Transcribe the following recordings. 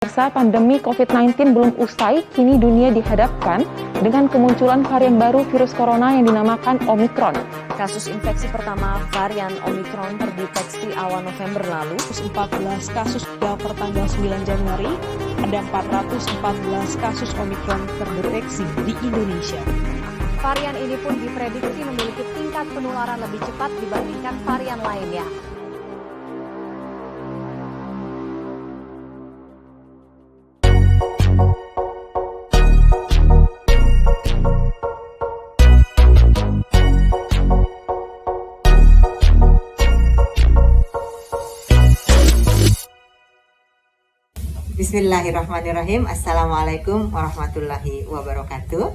Pemirsa, pandemi COVID-19 belum usai, kini dunia dihadapkan dengan kemunculan varian baru virus corona yang dinamakan Omicron. Kasus infeksi pertama varian Omicron terdeteksi awal November lalu. 14 kasus per tanggal 9 Januari, ada 414 kasus Omicron terdeteksi di Indonesia. Varian ini pun diprediksi memiliki tingkat penularan lebih cepat dibandingkan varian lainnya. Bismillahirrahmanirrahim. Assalamualaikum warahmatullahi wabarakatuh.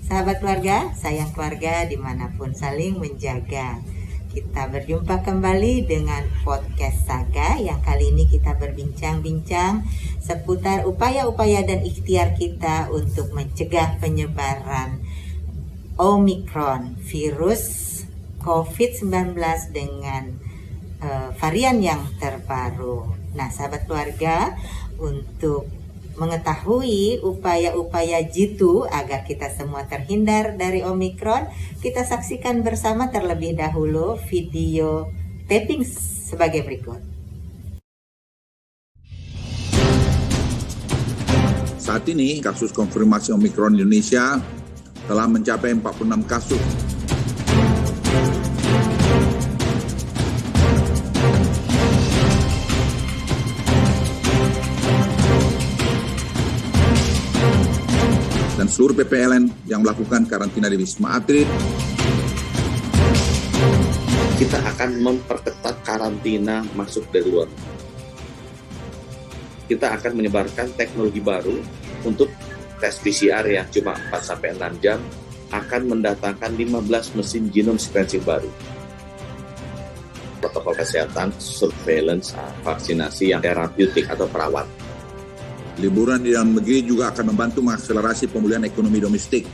Sahabat keluarga, sayang keluarga dimanapun, saling menjaga. Kita berjumpa kembali dengan podcast Saga yang kali ini kita berbincang-bincang seputar upaya-upaya dan ikhtiar kita untuk mencegah penyebaran Omicron, virus COVID-19 dengan varian yang terbaru. Nah, sahabat keluarga, untuk mengetahui upaya-upaya jitu agar kita semua terhindar dari Omicron, kita saksikan bersama terlebih dahulu video taping sebagai berikut. Saat ini kasus konfirmasi Omicron di Indonesia telah mencapai 46 kasus. Dan seluruh PPLN yang melakukan karantina di Wisma Atlet. Kita akan memperketat karantina masuk dari luar. Kita akan menyebarkan teknologi baru untuk tes PCR yang cuma 4-6 jam, akan mendatangkan 15 mesin genome sequencing baru. Protokol kesehatan, surveillance, vaksinasi yang terapeutik atau perawat. Liburan di dalam negeri juga akan membantu mengakselerasi pemulihan ekonomi domestik.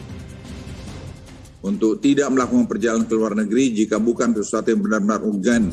Untuk tidak melakukan perjalanan ke luar negeri jika bukan sesuatu yang benar-benar urgen.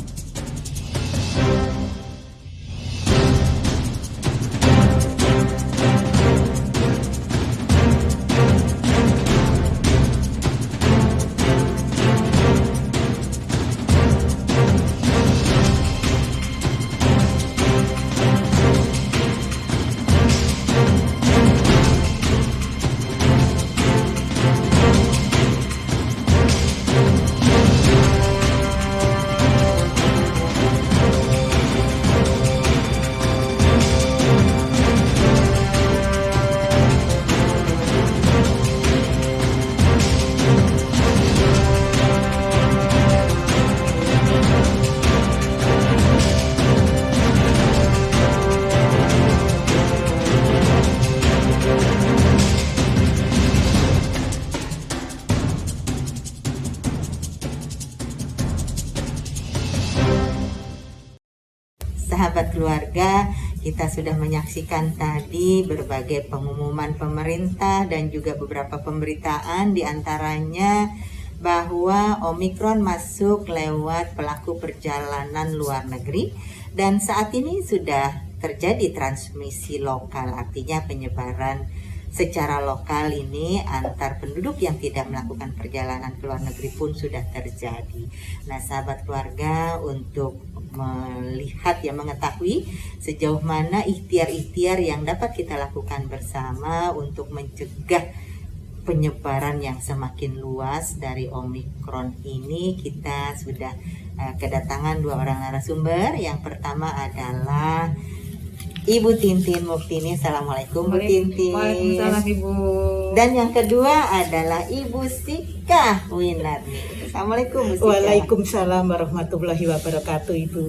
Sahabat keluarga, kita sudah menyaksikan tadi berbagai pengumuman pemerintah dan juga beberapa pemberitaan, diantaranya bahwa Omicron masuk lewat pelaku perjalanan luar negeri dan saat ini sudah terjadi transmisi lokal, artinya penyebaran secara lokal ini antar penduduk yang tidak melakukan perjalanan ke luar negeri pun sudah terjadi. Nah, sahabat keluarga, untuk melihat mengetahui sejauh mana ikhtiar-ikhtiar yang dapat kita lakukan bersama untuk mencegah penyebaran yang semakin luas dari Omicron ini, kita sudah kedatangan dua orang narasumber. Yang pertama adalah Ibu Tintin Muftini. Assalamualaikum Bu Tintin. Waalaikumsalam Ibu. Dan yang kedua adalah Ibu Sika Winarni. Assalamualaikum Bu Sika. Waalaikumsalam warahmatullahi wabarakatuh Ibu.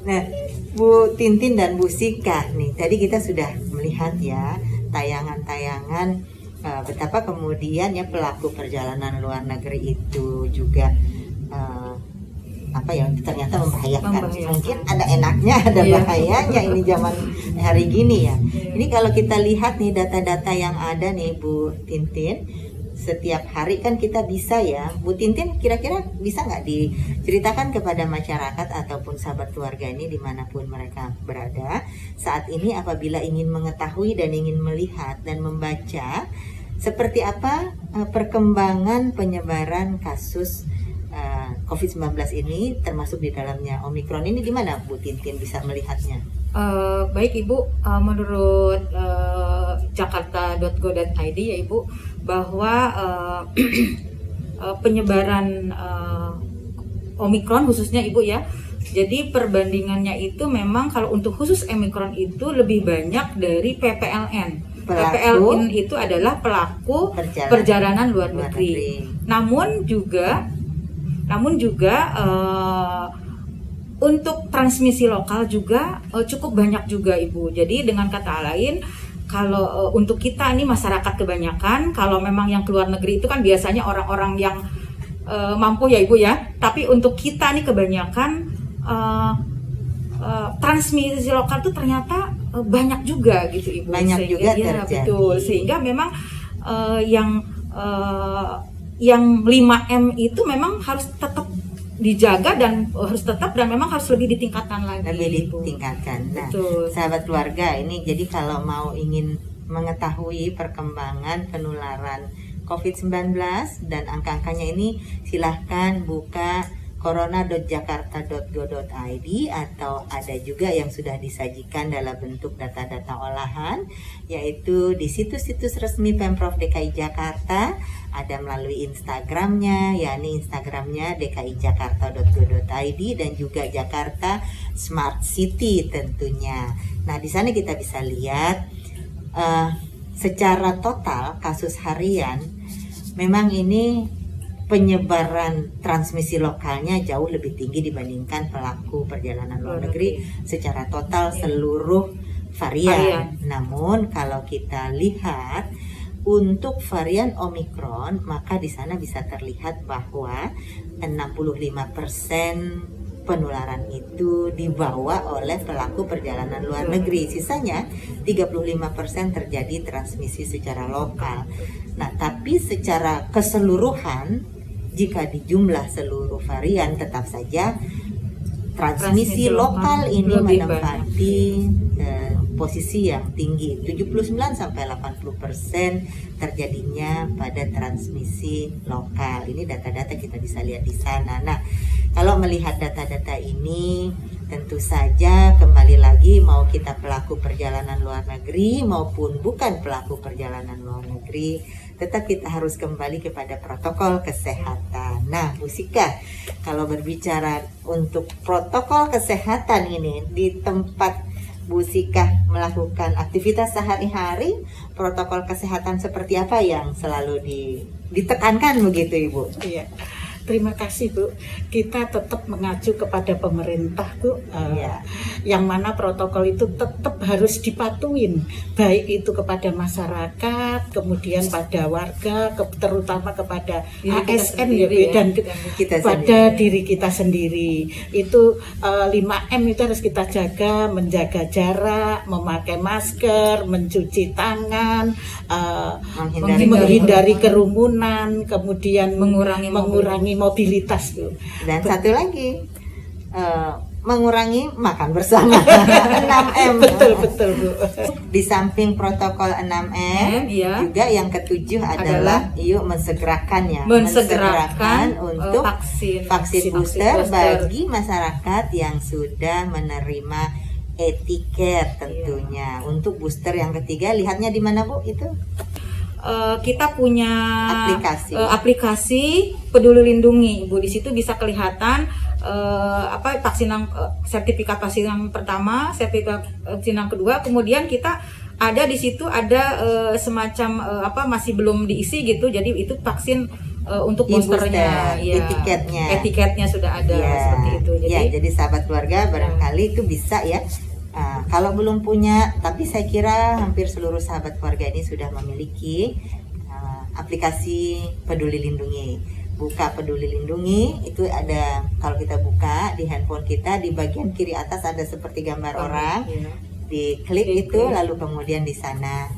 Nah, Bu Tintin dan Bu Sika nih, tadi kita sudah melihat ya tayangan-tayangan betapa kemudian pelaku perjalanan luar negeri itu juga ternyata membahayakan. Mungkin ada enaknya, ada bahayanya ini zaman hari gini ya. Ini kalau kita lihat nih data-data yang ada nih Bu Tintin, setiap hari kan kita bisa ya, Bu Tintin kira-kira bisa nggak diceritakan kepada masyarakat ataupun sahabat keluarga ini dimanapun mereka berada saat ini apabila ingin mengetahui dan ingin melihat dan membaca seperti apa perkembangan penyebaran kasus COVID-19 ini termasuk di dalamnya Omikron ini, di mana Bu Tintin bisa melihatnya? Baik Ibu, menurut jakarta.go.id ya Ibu, bahwa penyebaran Omikron khususnya Ibu ya, jadi perbandingannya itu memang kalau untuk khusus Omikron itu lebih banyak dari PPLN. PPLN itu adalah pelaku perjalanan luar negeri. Namun juga untuk transmisi lokal juga cukup banyak juga Ibu. Jadi dengan kata lain, kalau untuk kita ini masyarakat kebanyakan, kalau memang yang keluar negeri itu kan biasanya orang-orang yang mampu ya Ibu ya. Tapi untuk kita nih kebanyakan transmisi lokal itu ternyata banyak juga gitu Ibu. Banyak sehingga, juga ya, terjadi. Betul. Sehingga memang yang 5M itu memang harus tetap dijaga dan memang harus lebih ditingkatkan lagi. Lebih ditingkatkan. Nah, betul. Sahabat keluarga ini jadi kalau mau ingin mengetahui perkembangan penularan COVID-19 dan angka-angkanya ini silahkan buka corona.jakarta.go.id atau ada juga yang sudah disajikan dalam bentuk data-data olahan yaitu di situs-situs resmi Pemprov DKI Jakarta, ada melalui Instagramnya, yakni Instagramnya dkijakarta.go.id dan juga Jakarta Smart City tentunya. Nah di sana kita bisa lihat secara total kasus harian memang ini penyebaran transmisi lokalnya jauh lebih tinggi dibandingkan pelaku perjalanan luar negeri secara total seluruh varian. Namun kalau kita lihat untuk varian Omikron maka di sana bisa terlihat bahwa 65% penularan itu dibawa oleh pelaku perjalanan luar negeri. Sisanya 35% terjadi transmisi secara lokal. Nah, tapi secara keseluruhan jika dijumlah seluruh varian tetap saja transmisi lokal ini menempati posisi yang tinggi, 79-80% terjadinya pada transmisi lokal. Ini data-data kita bisa lihat di sana. Nah, kalau melihat data-data ini tentu saja kembali lagi mau kita pelaku perjalanan luar negeri maupun bukan pelaku perjalanan luar negeri, tetap kita harus kembali kepada protokol kesehatan. Nah, Bu Sika, kalau berbicara untuk protokol kesehatan ini di tempat Bu Sika melakukan aktivitas sehari-hari, protokol kesehatan seperti apa yang selalu ditekankan begitu Ibu? Iya. Terima kasih Bu. Kita tetap mengacu kepada pemerintah Bu, yang mana protokol itu tetap harus dipatuhin, baik itu kepada masyarakat, kemudian pada warga, terutama kepada ASN dan pada diri kita sendiri. Itu 5M itu harus kita jaga, menjaga jarak, memakai masker, mencuci tangan, menghindari kerumunan, kemudian mengurangi mobilitas tuh. Dan satu lagi mengurangi makan bersama. 6M. Betul Bu. Di samping protokol 6M juga yang ketujuh adalah yuk mensegerakan untuk vaksin booster bagi masyarakat yang sudah menerima etiket tentunya. Untuk booster yang ketiga lihatnya di mana Bu itu? Kita punya aplikasi Peduli Lindungi, Bu. Di situ bisa kelihatan sertifikat vaksin yang pertama, sertifikat vaksin yang kedua. Kemudian kita ada di situ ada semacam masih belum diisi gitu. Jadi itu vaksin untuk boosternya, etiketnya sudah ada seperti itu. Jadi sahabat keluarga barangkali itu bisa ya. Kalau belum punya, tapi saya kira hampir seluruh sahabat keluarga ini sudah memiliki aplikasi Peduli Lindungi. Buka Peduli Lindungi, itu ada, kalau kita buka di handphone kita, di bagian kiri atas ada seperti gambar orang, diklik itu, lalu kemudian di sana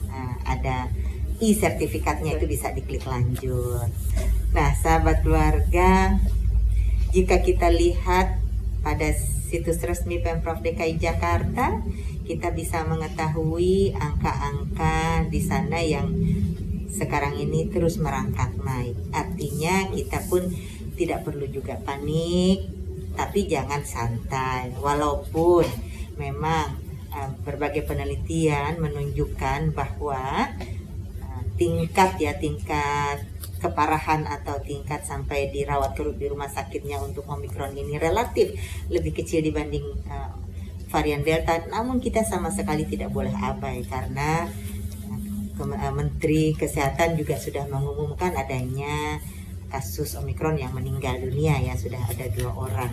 ada e-sertifikatnya itu bisa diklik lanjut. Nah, sahabat keluarga, jika kita lihat pada situs resmi Pemprov DKI Jakarta, kita bisa mengetahui angka-angka di sana yang sekarang ini terus merangkak naik. Artinya kita pun tidak perlu juga panik, tapi jangan santai. Walaupun memang berbagai penelitian menunjukkan bahwa tingkat keparahan atau tingkat sampai dirawat di rumah sakitnya untuk Omikron ini relatif lebih kecil dibanding varian Delta. Namun kita sama sekali tidak boleh abai karena Menteri Kesehatan juga sudah mengumumkan adanya kasus Omikron yang meninggal dunia, ya sudah ada 2 orang.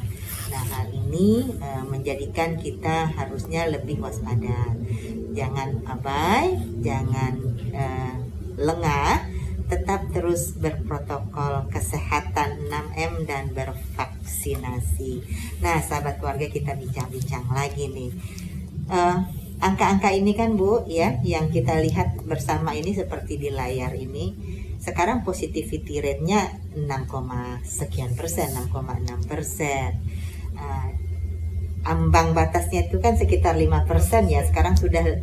Nah, hal ini menjadikan kita harusnya lebih waspada. Jangan abai, jangan lengah, tetap terus berprotokol kesehatan 6M dan bervaksinasi. Nah, sahabat keluarga, kita bincang-bincang lagi nih. Angka-angka ini kan Bu, ya, yang kita lihat bersama ini seperti di layar ini. Sekarang positivity rate-nya 6,6%. Ambang batasnya itu kan sekitar 5% ya. Sekarang sudah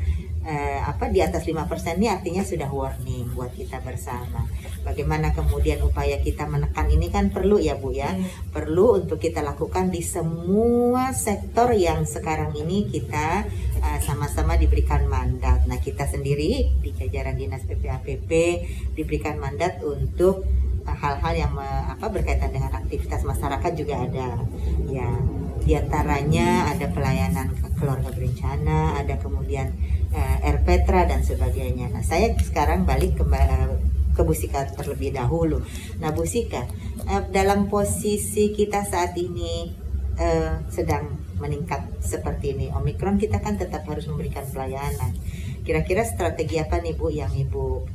di atas 5% ini artinya sudah warning buat kita bersama. Bagaimana kemudian upaya kita menekan ini kan perlu ya Bu ya. Perlu untuk kita lakukan di semua sektor yang sekarang ini kita sama-sama diberikan mandat. Nah, kita sendiri di jajaran Dinas PPAPP diberikan mandat untuk hal-hal yang berkaitan dengan aktivitas masyarakat juga ada. Ya, diantaranya ada pelayanan keluarga berencana, ada kemudian RPTRA dan sebagainya. Nah, saya sekarang balik ke Bu Sika terlebih dahulu. Nah, Bu Sika, dalam posisi kita saat ini sedang meningkat seperti ini, Omikron, kita kan tetap harus memberikan pelayanan. Kira-kira strategi apa nih Bu yang Ibu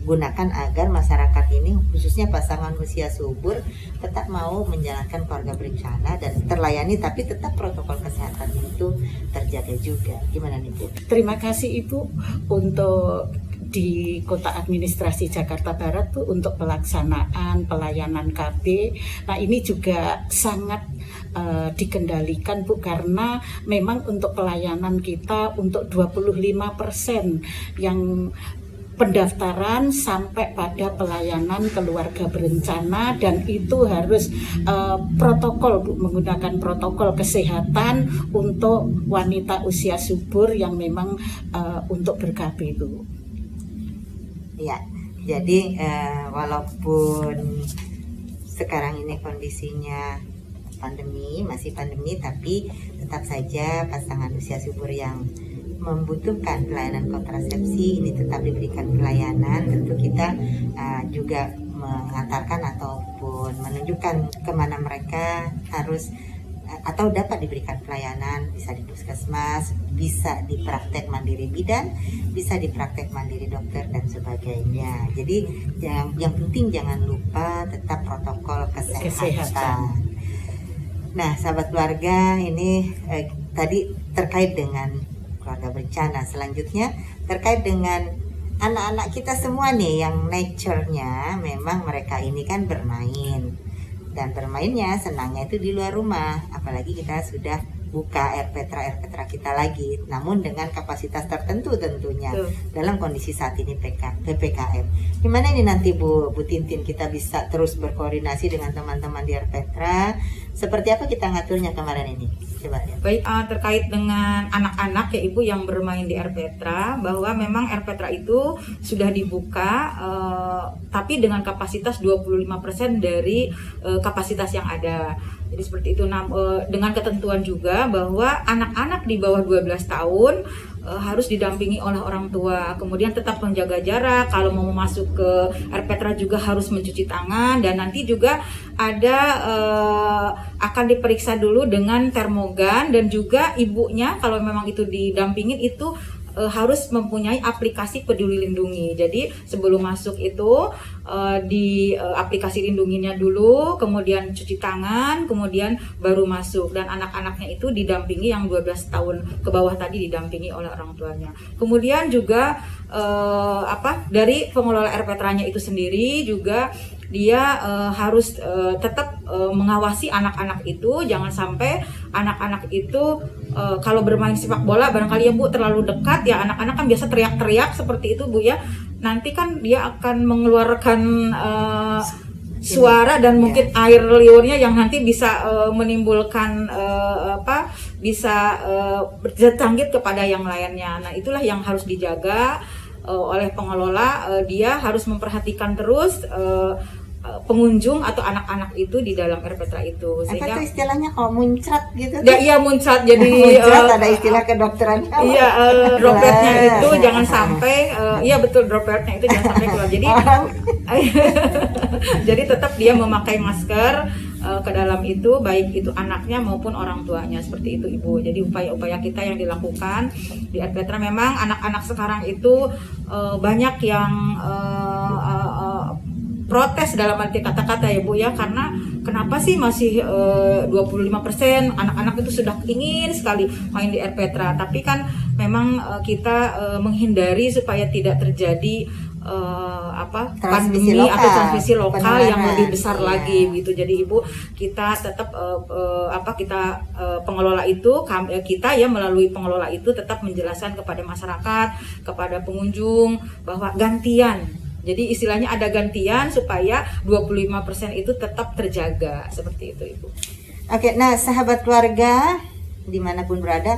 gunakan agar masyarakat ini, khususnya pasangan usia subur, tetap mau menjalankan keluarga berencana dan terlayani, tapi tetap protokol kesehatan itu terjaga juga. Gimana nih Bu? Terima kasih Ibu untuk di Kota Administrasi Jakarta Barat tuh untuk pelaksanaan pelayanan KB. Nah, ini juga sangat dikendalikan Bu, karena memang untuk pelayanan kita untuk 25% yang pendaftaran sampai pada pelayanan keluarga berencana, dan itu harus protokol Bu, menggunakan protokol kesehatan untuk wanita usia subur yang memang untuk ber-KB Bu. Ya, jadi walaupun sekarang ini kondisinya masih pandemi, tapi tetap saja pasangan usia subur yang membutuhkan pelayanan kontrasepsi ini tetap diberikan pelayanan. Tentu kita juga mengantarkan ataupun menunjukkan kemana mereka harus atau dapat diberikan pelayanan, bisa di puskesmas, bisa di praktek mandiri bidan, bisa di praktek mandiri dokter dan sebagainya. Jadi yang penting jangan lupa tetap protokol kesehatan. Nah, sahabat keluarga, ini tadi terkait dengan keluarga berencana. Selanjutnya terkait dengan anak-anak kita semua nih yang nature-nya memang mereka ini kan bermain, dan bermainnya senangnya itu di luar rumah, apalagi kita sudah buka RPTRA kita lagi, namun dengan kapasitas tertentu tentunya. Dalam kondisi saat ini PPKM. Gimana ini nanti Bu Tintin, kita bisa terus berkoordinasi dengan teman-teman di RPTRA? Seperti apa kita ngaturnya kemarin ini? Coba ya. Baik, terkait dengan anak-anak ya Ibu yang bermain di RPTRA, bahwa memang RPTRA itu sudah dibuka tapi dengan kapasitas 25% dari kapasitas yang ada. Jadi seperti itu, dengan ketentuan juga bahwa anak-anak di bawah 12 tahun harus didampingi oleh orang tua, kemudian tetap menjaga jarak, kalau mau masuk ke RPTRA juga harus mencuci tangan, dan nanti juga ada akan diperiksa dulu dengan termogan, dan juga ibunya kalau memang itu didampingin itu harus mempunyai aplikasi Peduli Lindungi. Jadi sebelum masuk itu di aplikasi lindunginya dulu, kemudian cuci tangan, kemudian baru masuk. Dan anak-anaknya itu didampingi, yang 12 tahun ke bawah tadi didampingi oleh orang tuanya. Kemudian juga dari pengelola RPTRA-nya itu sendiri juga dia harus tetap mengawasi anak-anak itu, jangan sampai anak-anak itu kalau bermain sepak bola barangkali ya Bu terlalu dekat ya, anak-anak kan biasa teriak-teriak seperti itu Bu ya, nanti kan dia akan mengeluarkan suara dan mungkin air liurnya yang nanti bisa menimbulkan bisa berjangkit kepada yang lainnya. Nah itulah yang harus dijaga oleh pengelola. Dia harus memperhatikan terus pengunjung atau anak-anak itu di dalam RPTRA itu. Sehingga, apa itu istilahnya kalau muncrat gitu? Iya muncrat, jadi muncrat ada istilah kedokteran. Iya dropletnya itu jangan sampai, iya betul dropletnya itu jangan sampai keluar. Jadi jadi tetap dia memakai masker ke dalam itu, baik itu anaknya maupun orang tuanya, seperti itu Ibu. Jadi upaya-upaya kita yang dilakukan di RPTRA, memang anak-anak sekarang itu banyak yang protes dalam arti kata-kata ya Bu ya, karena kenapa sih masih 25% anak-anak itu sudah ingin sekali main di RPTRA, tapi kan memang kita menghindari supaya tidak terjadi pandemi atau transmisi lokal yang lebih besar lagi gitu. Jadi Ibu, kita tetap pengelola itu, kita ya melalui pengelola itu tetap menjelaskan kepada masyarakat, kepada pengunjung bahwa gantian. Jadi istilahnya ada gantian supaya 25% itu tetap terjaga, seperti itu Ibu. Oke, nah sahabat keluarga dimanapun berada,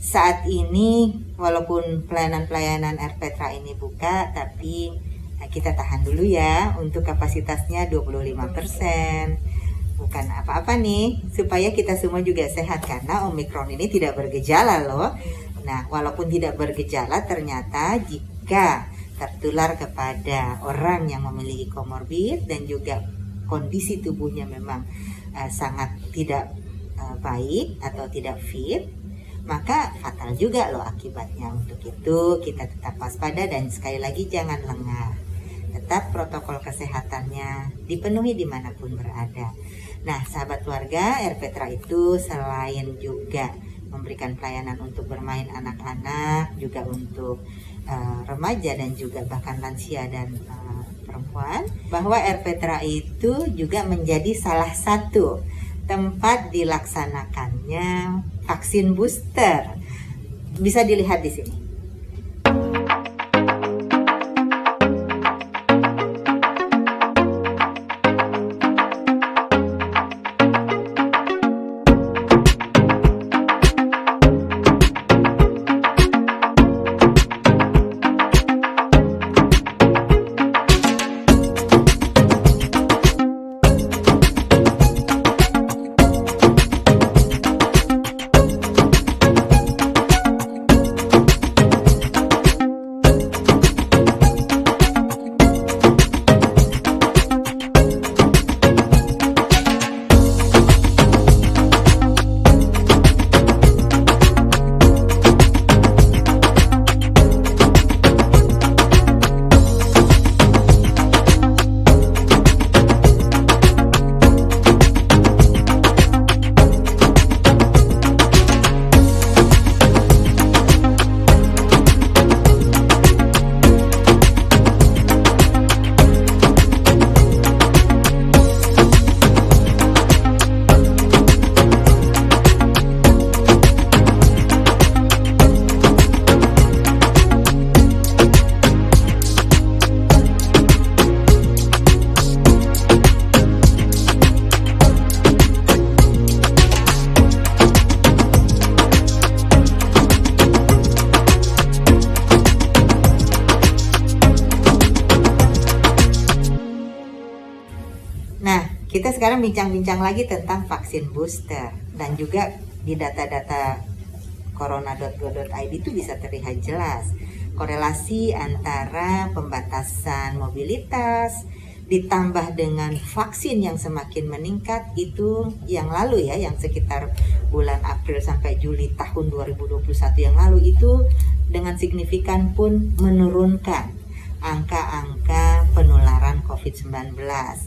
saat ini walaupun pelayanan-pelayanan RPTRA ini buka, tapi kita tahan dulu ya untuk kapasitasnya 25%. Bukan apa-apa nih, supaya kita semua juga sehat, karena Omikron ini tidak bergejala loh. Nah, walaupun tidak bergejala, ternyata jika tertular kepada orang yang memiliki komorbid dan juga kondisi tubuhnya memang sangat tidak baik atau tidak fit, maka fatal juga loh akibatnya. Untuk itu kita tetap waspada dan sekali lagi jangan lengah. Tetap protokol kesehatannya dipenuhi dimanapun berada. Nah sahabat keluarga, RPTRA itu selain juga memberikan pelayanan untuk bermain anak-anak, juga untuk remaja dan juga bahkan lansia dan perempuan, bahwa RPTRA itu juga menjadi salah satu tempat dilaksanakannya vaksin booster. Bisa dilihat di sini. Kita sekarang bincang-bincang lagi tentang vaksin booster, dan juga di data-data corona.go.id itu bisa terlihat jelas korelasi antara pembatasan mobilitas ditambah dengan vaksin yang semakin meningkat. Itu yang lalu ya, yang sekitar bulan April sampai Juli tahun 2021 yang lalu itu dengan signifikan pun menurunkan angka-angka penularan COVID-19.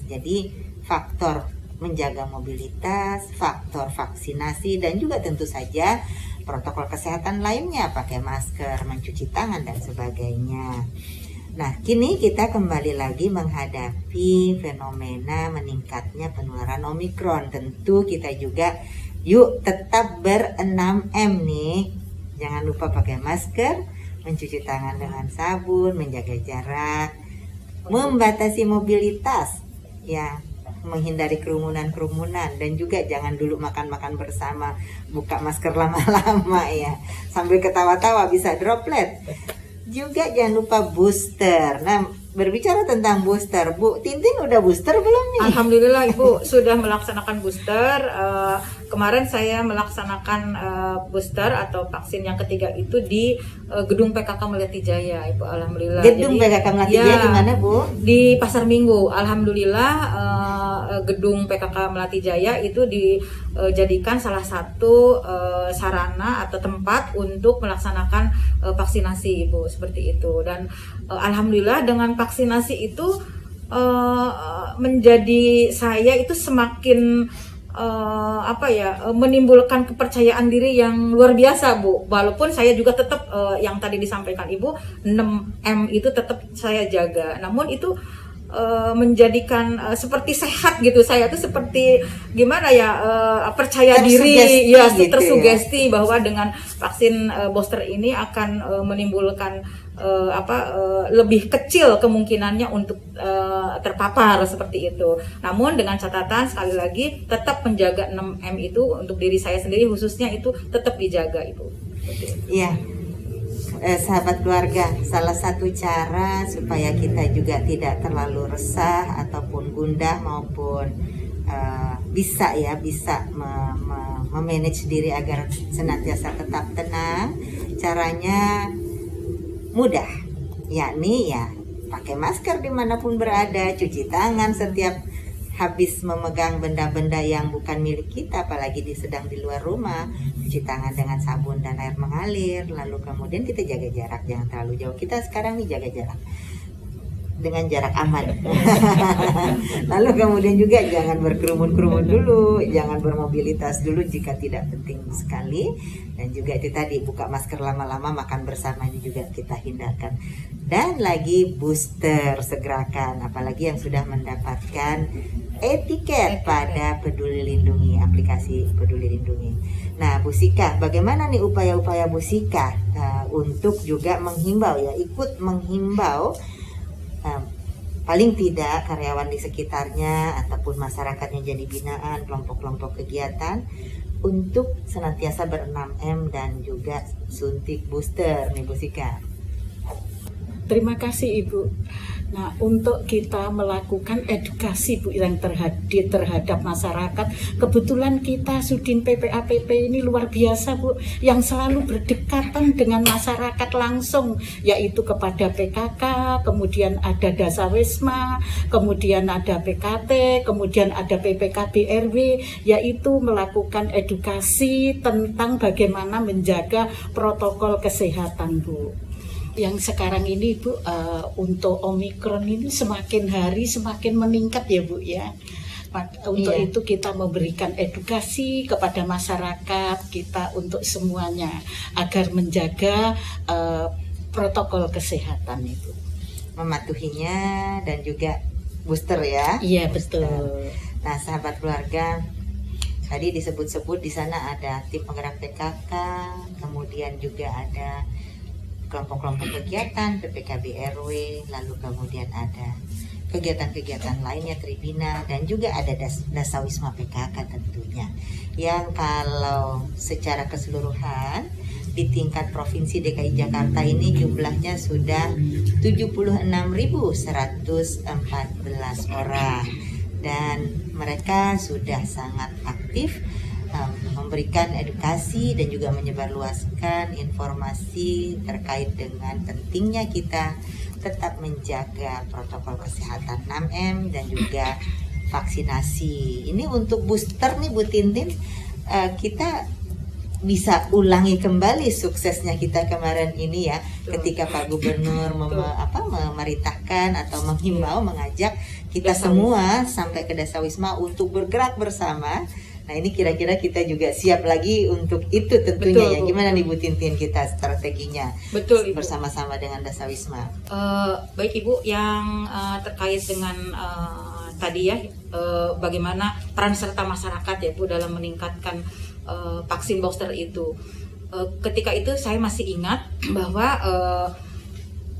Jadi faktor menjaga mobilitas, faktor vaksinasi, dan juga tentu saja protokol kesehatan lainnya, pakai masker, mencuci tangan, dan sebagainya. Nah, kini kita kembali lagi menghadapi fenomena meningkatnya penularan Omikron. Tentu kita juga yuk tetap ber-6M nih. Jangan lupa pakai masker, mencuci tangan dengan sabun, menjaga jarak, membatasi mobilitas, ya, menghindari kerumunan-kerumunan, dan juga jangan dulu makan-makan bersama, buka masker lama-lama ya, sambil ketawa-tawa bisa droplet. Juga jangan lupa booster. Nah, berbicara tentang booster, Bu Tintin udah booster belum nih? Alhamdulillah Ibu sudah melaksanakan booster. Kemarin saya melaksanakan booster atau vaksin yang ketiga itu di gedung PKK Melati Jaya, Ibu. Alhamdulillah. Gedung PKK Melati Jaya di mana, Bu? Di Pasar Minggu. Alhamdulillah gedung PKK Melati Jaya itu dijadikan salah satu sarana atau tempat untuk melaksanakan vaksinasi, Ibu, seperti itu. Dan alhamdulillah dengan vaksinasi itu menjadi saya itu semakin menimbulkan kepercayaan diri yang luar biasa, Bu. Walaupun saya juga tetap yang tadi disampaikan Ibu, 6M itu tetap saya jaga. Namun itu menjadikan seperti sehat gitu. Saya tuh seperti gimana ya, percaya diri ya, gitu, tersugesti ya, bahwa dengan vaksin booster ini akan menimbulkan lebih kecil kemungkinannya untuk terpapar seperti itu. Namun dengan catatan sekali lagi tetap menjaga 6M itu untuk diri saya sendiri khususnya itu tetap dijaga, Ibu. Iya. Sahabat keluarga, salah satu cara supaya kita juga tidak terlalu resah ataupun gundah maupun bisa memanage diri agar senantiasa tetap tenang, caranya mudah, yakni ya pakai masker dimanapun berada, cuci tangan setiap habis memegang benda-benda yang bukan milik kita, apalagi sedang di luar rumah, cuci tangan dengan sabun dan air mengalir, lalu kemudian kita jaga jarak, jangan terlalu jauh. Kita sekarang nih jaga jarak dengan jarak aman. Lalu kemudian juga jangan berkerumun-kerumun dulu, jangan bermobilitas dulu jika tidak penting sekali, dan juga itu tadi buka masker lama-lama, makan bersama ini juga kita hindarkan. Dan lagi booster segerakan, apalagi yang sudah mendapatkan etiket pada Peduli Lindungi, aplikasi Peduli Lindungi. Nah, Bu Sika, bagaimana nih upaya-upaya Bu Sika untuk juga menghimbau ya, ikut menghimbau paling tidak karyawan di sekitarnya ataupun masyarakat yang jadi binaan, kelompok-kelompok kegiatan untuk senantiasa ber-6M dan juga suntik booster nih Bu Sika. Terima kasih Ibu. Nah, untuk kita melakukan edukasi Bu yang terhadap masyarakat, kebetulan kita Sudin PPAPP ini luar biasa Bu, yang selalu berdekatan dengan masyarakat langsung, yaitu kepada PKK, kemudian ada Dasawisma, kemudian ada PKT, kemudian ada PPKB RW, yaitu melakukan edukasi tentang bagaimana menjaga protokol kesehatan Bu. Yang sekarang ini Bu, untuk Omikron ini semakin hari semakin meningkat ya Bu ya. Untuk itu kita memberikan edukasi kepada masyarakat kita untuk semuanya agar menjaga protokol kesehatan itu. Mematuhinya dan juga booster ya. Iya betul. Nah sahabat keluarga, tadi disebut-sebut di sana ada tim penggerak PKK, kemudian juga ada kelompok-kelompok kegiatan PPKB RW, lalu kemudian ada kegiatan-kegiatan lainnya Tribina, dan juga ada Dasawisma PKK tentunya, yang kalau secara keseluruhan di tingkat Provinsi DKI Jakarta ini jumlahnya sudah 76.114 orang, dan mereka sudah sangat aktif memberikan edukasi dan juga menyebarluaskan informasi terkait dengan pentingnya kita tetap menjaga protokol kesehatan 6M dan juga vaksinasi. Ini untuk booster nih Bu Tintin, kita bisa ulangi kembali suksesnya kita kemarin ini ya, ketika Pak Gubernur memerintahkan atau menghimbau, mengajak kita semua sampai ke Dasawisma untuk bergerak bersama. Nah ini kira-kira kita juga siap lagi untuk itu tentunya. Ya. Gimana nih Bu Tintin kita strateginya? Betul, Ibu. Bersama-sama dengan Dasawisma. Baik Ibu, yang terkait dengan tadi ya, bagaimana peran serta masyarakat ya Bu dalam meningkatkan vaksin booster itu. Ketika itu saya masih ingat bahwa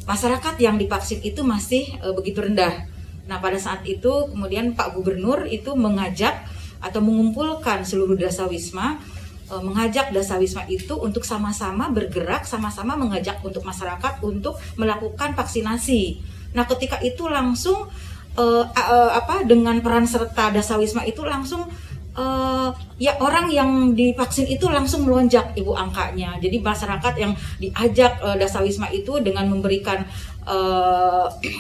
masyarakat yang divaksin itu masih begitu rendah. Nah pada saat itu kemudian Pak Gubernur itu mengajak atau mengumpulkan seluruh Dasawisma, mengajak Dasawisma itu untuk sama-sama bergerak, sama-sama mengajak untuk masyarakat untuk melakukan vaksinasi. Nah ketika itu langsung dengan peran serta Dasawisma itu langsung ya orang yang divaksin itu langsung melonjak Ibu angkanya. Jadi masyarakat yang diajak Dasawisma itu dengan memberikan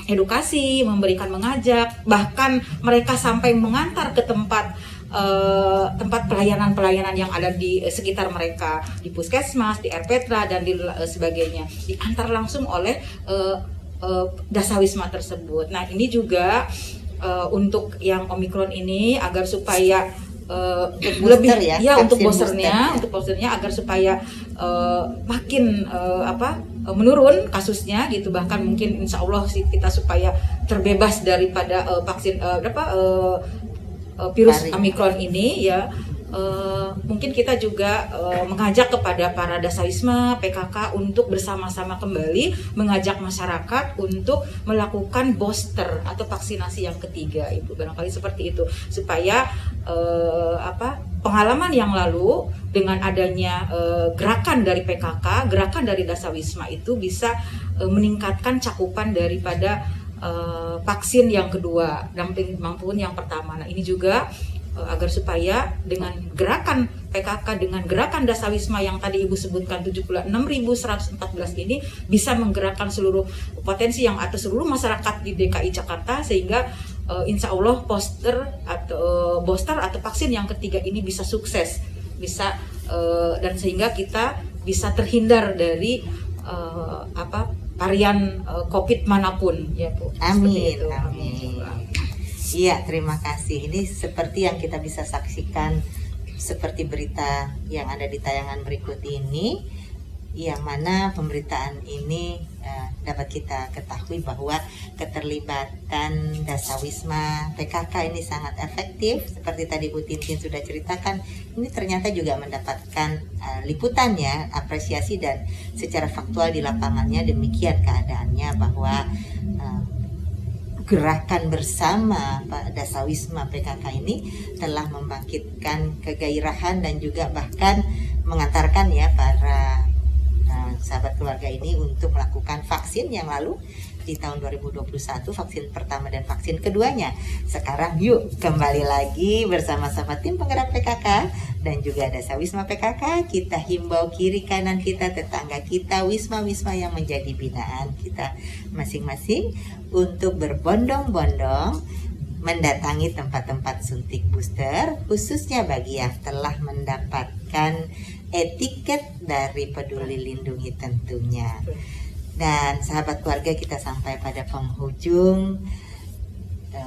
edukasi, memberikan mengajak, bahkan mereka sampai mengantar ke tempat pelayanan-pelayanan yang ada di sekitar mereka, di puskesmas, di RPTRA dan di sebagainya, diantar langsung oleh Dasawisma tersebut. Nah ini juga untuk yang Omikron ini agar supaya lebih ya untuk boosternya agar supaya makin menurun kasusnya gitu, bahkan mungkin insya Allah sih kita supaya terbebas daripada vaksin virus Omikron ini ya. Mungkin kita juga mengajak kepada para Dasawisma PKK untuk bersama-sama kembali mengajak masyarakat untuk melakukan booster atau vaksinasi yang ketiga Ibu, barangkali seperti itu, supaya pengalaman yang lalu dengan adanya gerakan dari PKK, gerakan dari Dasawisma itu bisa meningkatkan cakupan daripada vaksin yang kedua maupun yang pertama. Nah ini juga agar supaya dengan gerakan PKK, dengan gerakan Dasawisma yang tadi Ibu sebutkan 76.114 ini bisa menggerakkan seluruh potensi yang atau seluruh masyarakat di DKI Jakarta, sehingga insya Allah booster atau vaksin yang ketiga ini bisa sukses, bisa dan sehingga kita bisa terhindar dari varian COVID manapun ya Bu. Amin. Amin. Iya, terima kasih. Ini seperti yang kita bisa saksikan, seperti berita yang ada di tayangan berikut ini, yang mana pemberitaan ini dapat kita ketahui bahwa keterlibatan Dasawisma PKK ini sangat efektif. Seperti tadi Bu Tintin sudah ceritakan, ini ternyata juga mendapatkan liputan ya, apresiasi, dan secara faktual di lapangannya demikian keadaannya, bahwa gerakan bersama Pak Dasawisma PKK ini telah membangkitkan kegairahan dan juga bahkan mengantarkan ya para sahabat keluarga ini untuk melakukan vaksin yang lalu di tahun 2021, vaksin pertama dan vaksin keduanya. Sekarang yuk kembali lagi bersama-sama tim penggerak PKK dan juga Dasawisma PKK, kita himbau kiri kanan kita, tetangga kita, wisma-wisma yang menjadi binaan kita masing-masing untuk berbondong-bondong mendatangi tempat-tempat suntik booster, khususnya bagi yang telah mendapatkan etiket dari Peduli Lindungi tentunya. Dan sahabat keluarga, kita sampai pada penghujung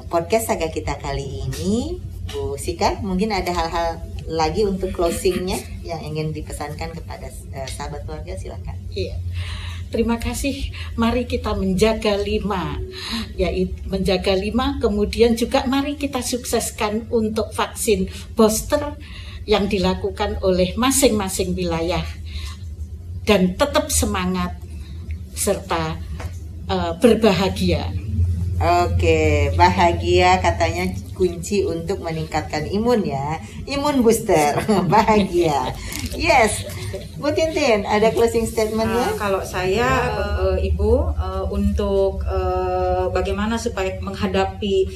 podcast saga kita kali ini. Bu Sika, mungkin ada hal-hal lagi untuk closingnya yang ingin dipesankan kepada sahabat keluarga, silakan. Iya. Terima kasih. Mari kita menjaga 5, yaitu menjaga 5. Kemudian juga mari kita sukseskan untuk vaksin booster yang dilakukan oleh masing-masing wilayah, dan tetap semangat serta berbahagia. Oke, bahagia katanya kunci untuk meningkatkan imun ya. Imun booster, bahagia. Yes. Bu Tintin, ada closing statement-nya? Kalau saya Ibu untuk bagaimana supaya menghadapi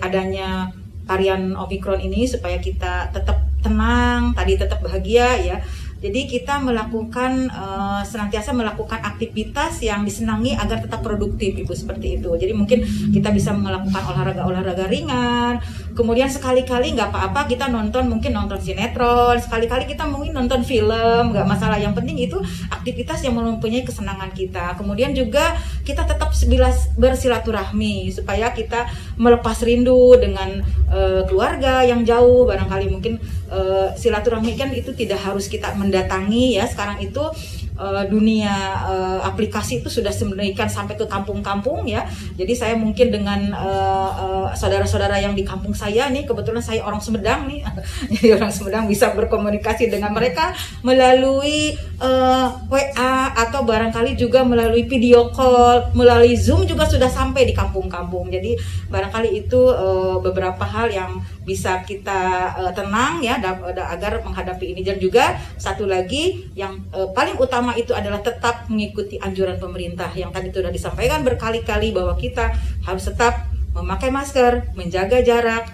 adanya varian Omikron ini, supaya kita tetap tenang, tadi tetap bahagia ya. Jadi kita melakukan senantiasa melakukan aktivitas yang disenangi agar tetap produktif, Ibu, seperti itu. Jadi mungkin kita bisa melakukan olahraga ringan. Kemudian sekali-kali nggak apa-apa kita nonton sinetron, sekali-kali kita mungkin nonton film, nggak masalah. Yang penting itu aktivitas yang mempunyai kesenangan kita. Kemudian juga kita tetap bersilaturahmi supaya kita melepas rindu dengan keluarga yang jauh. Barangkali mungkin silaturahmi kan itu tidak harus kita mendatangi ya. Sekarang itu dunia aplikasi itu sudah sedemikian sampai ke kampung-kampung ya. Jadi saya mungkin dengan saudara-saudara yang di kampung saya nih, kebetulan saya orang Sumedang nih, jadi orang Sumedang bisa berkomunikasi dengan mereka melalui WA atau barangkali juga melalui video call, melalui Zoom juga sudah sampai di kampung-kampung. Jadi barangkali itu beberapa hal yang bisa kita tenang ya agar menghadapi ini. Dan juga satu lagi yang paling utama itu adalah tetap mengikuti anjuran pemerintah yang tadi sudah disampaikan berkali-kali bahwa kita harus tetap memakai masker, menjaga jarak,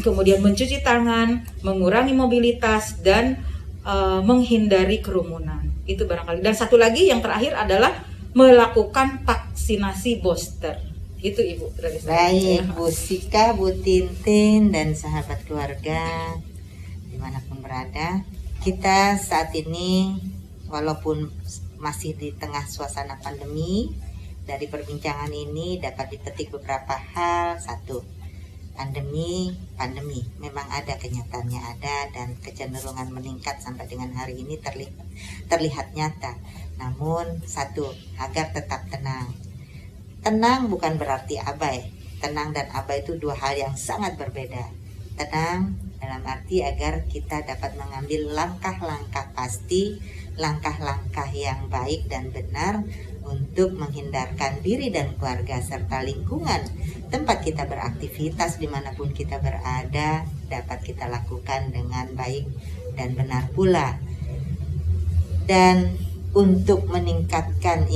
kemudian mencuci tangan, mengurangi mobilitas dan menghindari kerumunan. Itu barangkali. Dan satu lagi yang terakhir adalah melakukan vaksinasi booster. Itu Ibu dari saya. Baik, Bu Sika, Bu Tintin, dan sahabat keluarga dimanapun berada, kita saat ini walaupun masih di tengah suasana pandemi, dari perbincangan ini dapat dipetik beberapa hal. Satu, pandemi memang ada, kenyataannya ada, dan kecenderungan meningkat sampai dengan hari ini terlihat nyata. Namun satu, agar tetap tenang. Tenang bukan berarti abai. Tenang dan abai itu dua hal yang sangat berbeda. Tenang dalam arti agar kita dapat mengambil langkah-langkah pasti, langkah-langkah yang baik dan benar untuk menghindarkan diri dan keluarga serta lingkungan tempat kita beraktivitas dimanapun kita berada dapat kita lakukan dengan baik dan benar pula. Dan untuk meningkatkan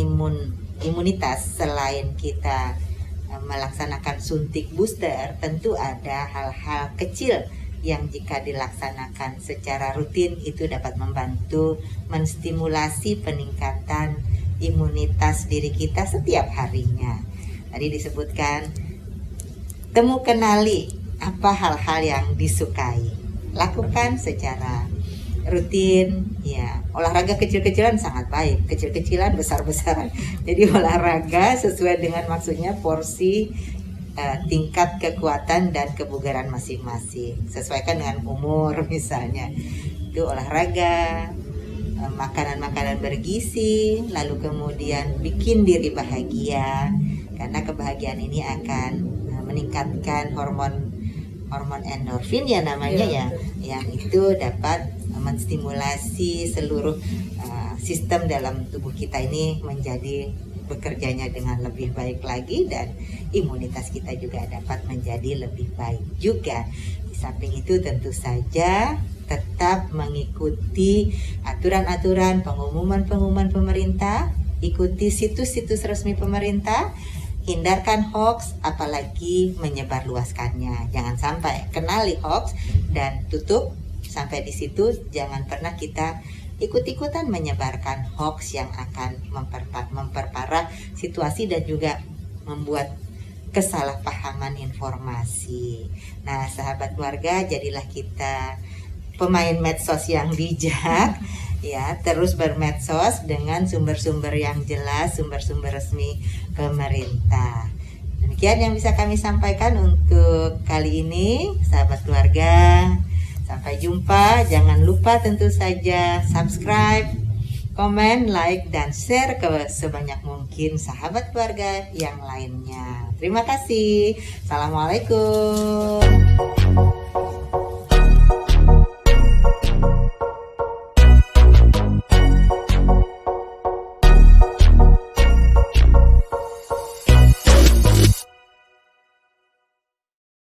imunitas, selain kita melaksanakan suntik booster, tentu ada hal-hal kecil yang jika dilaksanakan secara rutin itu dapat membantu menstimulasi peningkatan imunitas diri kita setiap harinya. Tadi disebutkan kenali apa hal-hal yang disukai, lakukan secara rutin ya. Olahraga kecil-kecilan sangat baik, kecil-kecilan besar-besaran. Jadi olahraga sesuai dengan maksudnya, porsi, tingkat kekuatan dan kebugaran masing-masing, sesuaikan dengan umur misalnya. Itu olahraga, makanan-makanan bergizi, lalu kemudian bikin diri bahagia, karena kebahagiaan ini akan meningkatkan hormon endorfin ya namanya ya, yang itu dapat menstimulasi seluruh sistem dalam tubuh kita ini menjadi bekerjanya dengan lebih baik lagi, dan imunitas kita juga dapat menjadi lebih baik juga. Di samping itu tentu saja tetap mengikuti aturan-aturan, pengumuman pemerintah, ikuti situs-situs resmi pemerintah, hindarkan hoax, apalagi menyebarluaskannya. Jangan sampai kenali hoax dan tutup sampai di situ. Jangan pernah kita ikut-ikutan menyebarkan hoax yang akan memperparah situasi dan juga membuat kesalahpahaman informasi. Nah, sahabat keluarga, jadilah kita pemain medsos yang bijak ya, terus bermedsos dengan sumber-sumber yang jelas, sumber-sumber resmi pemerintah. Demikian yang bisa kami sampaikan untuk kali ini, sahabat keluarga. Sampai jumpa. Jangan lupa tentu saja subscribe, komen, like, dan share ke sebanyak mungkin sahabat keluarga yang lainnya. Terima kasih. Assalamualaikum.